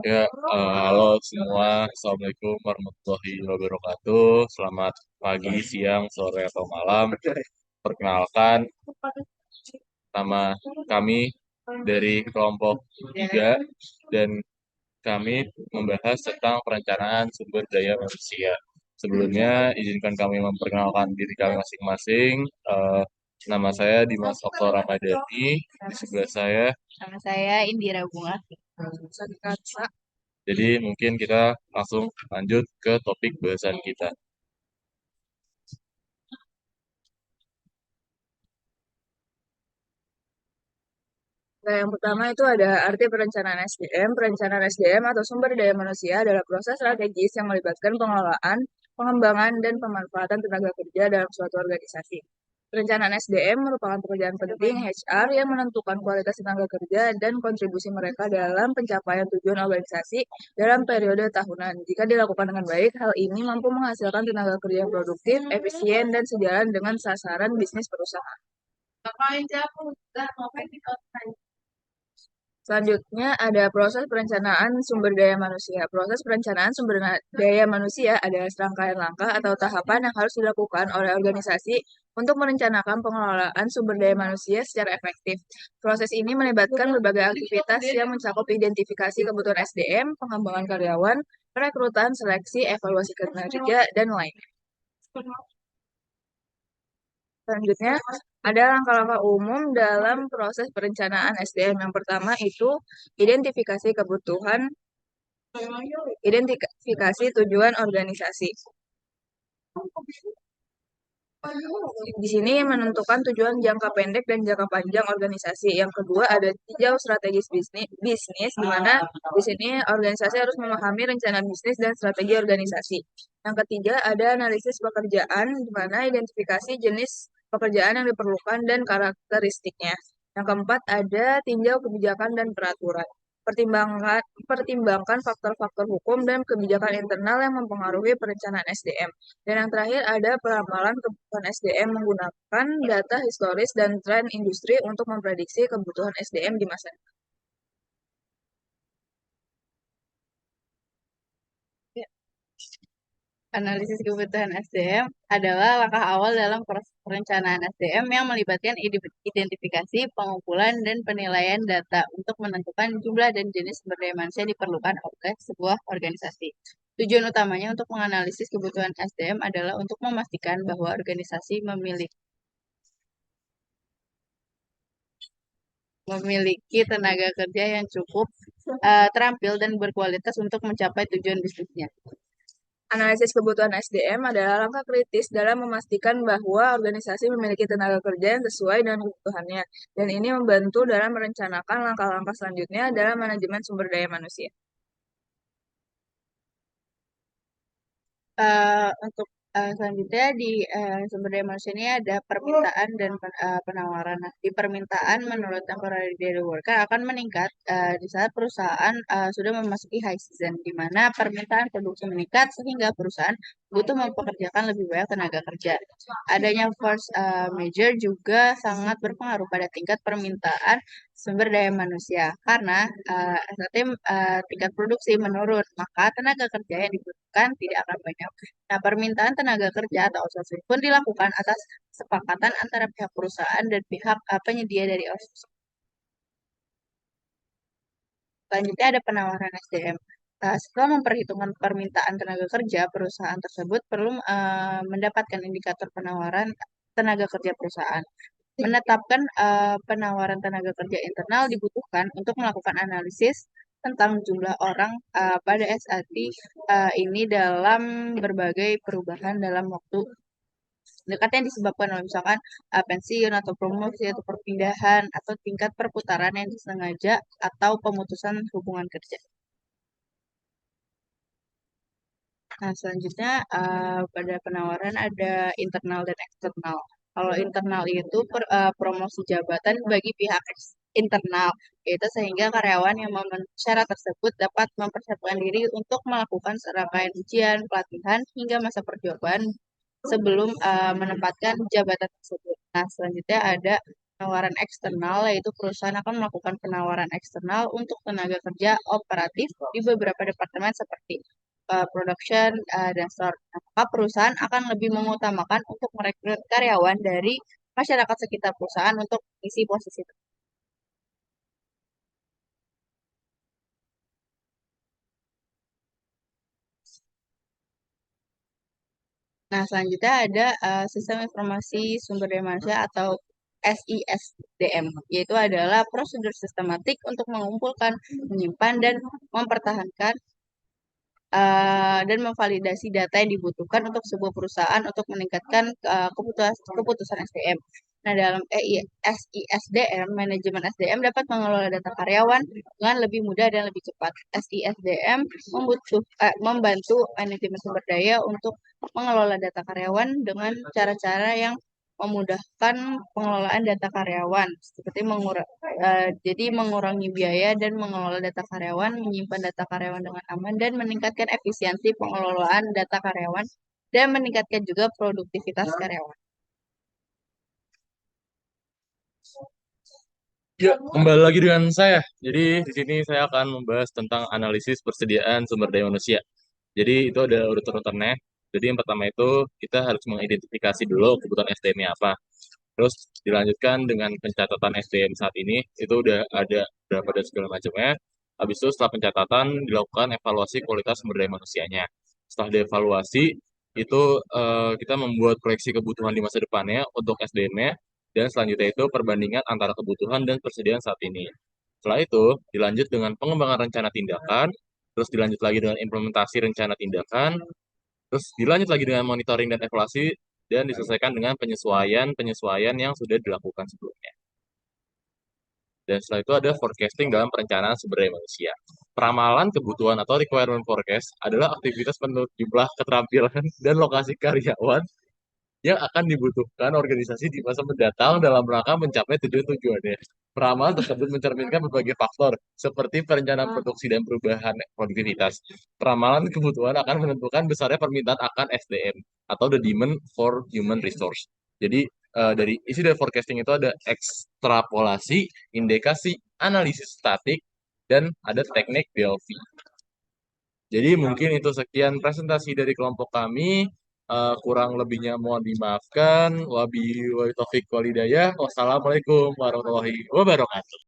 Ya, halo semua. Assalamualaikum warahmatullahi wabarakatuh. Selamat pagi, siang, sore, atau malam. Perkenalkan, nama kami dari kelompok 3 dan kami membahas tentang perencanaan sumber daya manusia. Sebelumnya, izinkan kami memperkenalkan diri kami masing-masing. Eh, Nama saya Dimas Okto Ramadhani. Di sebelah saya. Nama saya Indira Bunga. Jadi mungkin kita langsung lanjut ke topik bahasan kita. Nah, yang pertama itu ada arti perencanaan SDM. Perencanaan SDM atau sumber daya manusia adalah proses strategis yang melibatkan pengelolaan, pengembangan, dan pemanfaatan tenaga kerja dalam suatu organisasi. Perencanaan SDM merupakan pekerjaan penting HR yang menentukan kualitas tenaga kerja dan kontribusi mereka dalam pencapaian tujuan organisasi dalam periode tahunan. Jika dilakukan dengan baik, hal ini mampu menghasilkan tenaga kerja yang produktif, efisien, dan sejalan dengan sasaran bisnis perusahaan. Selanjutnya ada proses perencanaan sumber daya manusia. Proses perencanaan sumber daya manusia adalah serangkaian langkah atau tahapan yang harus dilakukan oleh organisasi untuk merencanakan pengelolaan sumber daya manusia secara efektif. Proses ini melibatkan berbagai aktivitas yang mencakup identifikasi kebutuhan SDM, pengembangan karyawan, perekrutan, seleksi, evaluasi kinerja, dan lainnya. Selanjutnya, ada langkah-langkah umum dalam proses perencanaan SDM. Yang pertama itu identifikasi kebutuhan, identifikasi tujuan organisasi. Di sini menentukan tujuan jangka pendek dan jangka panjang organisasi. Yang kedua ada tinjau strategis bisnis di mana di sini organisasi harus memahami rencana bisnis dan strategi organisasi. Yang ketiga ada analisis pekerjaan di mana identifikasi jenis pekerjaan yang diperlukan dan karakteristiknya. Yang keempat ada tinjau kebijakan dan peraturan. Pertimbangkan faktor-faktor hukum dan kebijakan internal yang mempengaruhi perencanaan SDM. Dan yang terakhir ada peramalan kebutuhan SDM menggunakan data historis dan tren industri untuk memprediksi kebutuhan SDM di masa depan. Ya, analisis kebutuhan SDM adalah langkah awal dalam proses perencanaan SDM yang melibatkan identifikasi, pengumpulan, dan penilaian data untuk menentukan jumlah dan jenis sumber daya manusia yang diperlukan oleh sebuah organisasi. Tujuan utamanya untuk menganalisis kebutuhan SDM adalah untuk memastikan bahwa organisasi memiliki tenaga kerja yang cukup terampil dan berkualitas untuk mencapai tujuan bisnisnya. Analisis kebutuhan SDM adalah langkah kritis dalam memastikan bahwa organisasi memiliki tenaga kerja yang sesuai dengan kebutuhannya, dan ini membantu dalam merencanakan langkah-langkah selanjutnya dalam manajemen sumber daya manusia. Untuk selanjutnya di sumber daya manusia ini ada permintaan dan penawaran. Nah, di permintaan menurut temporary daily worker akan meningkat di saat perusahaan sudah memasuki high season, di mana permintaan produksi meningkat sehingga perusahaan butuh mempekerjakan lebih banyak tenaga kerja. Adanya force major juga sangat berpengaruh pada tingkat permintaan sumber daya manusia karena tingkat produksi menurun, maka tenaga kerja yang dibutuhkan tidak akan banyak. Nah, permintaan tenaga kerja atau outsourcing pun dilakukan atas kesepakatan antara pihak perusahaan dan pihak penyedia dari outsourcing. Selanjutnya ada penawaran SDM. Setelah memperhitungkan permintaan tenaga kerja, perusahaan tersebut perlu mendapatkan indikator penawaran tenaga kerja perusahaan. Menetapkan penawaran tenaga kerja internal dibutuhkan untuk melakukan analisis tentang jumlah orang pada SAT ini dalam berbagai perubahan dalam waktu dekat yang disebabkan oleh misalkan pensiun atau promosi atau perpindahan atau tingkat perputaran yang disengaja atau pemutusan hubungan kerja. Nah, selanjutnya pada penawaran ada internal dan eksternal. Kalau internal itu promosi jabatan bagi pihak internal, yaitu sehingga karyawan yang memenuhi syarat tersebut dapat mempersiapkan diri untuk melakukan serangkaian ujian, pelatihan, hingga masa percobaan sebelum menempatkan jabatan tersebut. Nah, selanjutnya ada penawaran eksternal, yaitu perusahaan akan melakukan penawaran eksternal untuk tenaga kerja operatif di beberapa departemen seperti production dan store. Nah, maka perusahaan akan lebih mengutamakan untuk merekrut karyawan dari masyarakat sekitar perusahaan untuk isi posisi itu. Nah, selanjutnya ada Sistem Informasi Sumber Daya Manusia atau SISDM, yaitu adalah prosedur sistematik untuk mengumpulkan, menyimpan, dan mempertahankan dan memvalidasi data yang dibutuhkan untuk sebuah perusahaan untuk meningkatkan keputusan SDM. Nah, dalam SISDM, manajemen SDM dapat mengelola data karyawan dengan lebih mudah dan lebih cepat. SISDM membantu manajemen sumber daya untuk mengelola data karyawan dengan cara-cara yang memudahkan pengelolaan data karyawan, seperti jadi mengurangi biaya dan mengelola data karyawan, menyimpan data karyawan dengan aman, dan meningkatkan efisiensi pengelolaan data karyawan, dan meningkatkan juga produktivitas karyawan. Ya, kembali lagi dengan saya. Jadi, di sini saya akan membahas tentang analisis persediaan sumber daya manusia. Jadi, itu ada urutan-urutannya. Jadi, yang pertama itu kita harus mengidentifikasi dulu kebutuhan SDM-nya apa. Terus dilanjutkan dengan pencatatan SDM saat ini, itu udah ada berapa dan segala macamnya. Habis itu setelah pencatatan dilakukan evaluasi kualitas sumber daya manusianya. Setelah dievaluasi, itu kita membuat proyeksi kebutuhan di masa depannya untuk SDM-nya, dan selanjutnya itu perbandingan antara kebutuhan dan persediaan saat ini. Setelah itu dilanjut dengan pengembangan rencana tindakan, terus dilanjut lagi dengan implementasi rencana tindakan, terus dilanjut lagi dengan monitoring dan evaluasi, dan diselesaikan dengan penyesuaian yang sudah dilakukan sebelumnya. Dan setelah itu ada forecasting dalam perencanaan sumber daya manusia. Peramalan kebutuhan atau requirement forecast adalah aktivitas menurut jumlah keterampilan dan lokasi karyawan yang akan dibutuhkan organisasi di masa mendatang dalam rangka mencapai tujuan-tujuannya. Peramalan tersebut mencerminkan berbagai faktor, seperti perencanaan produksi dan perubahan produktivitas. Peramalan kebutuhan akan menentukan besarnya permintaan akan SDM, atau the demand for human resource. Jadi, dari isi dari forecasting itu ada ekstrapolasi, indikasi, analisis statik, dan ada teknik BLV. Jadi mungkin itu sekian presentasi dari kelompok kami. Kurang lebihnya mohon dimaafkan. Wabillahi taufiq walhidayah. Wassalamualaikum warahmatullahi wabarakatuh.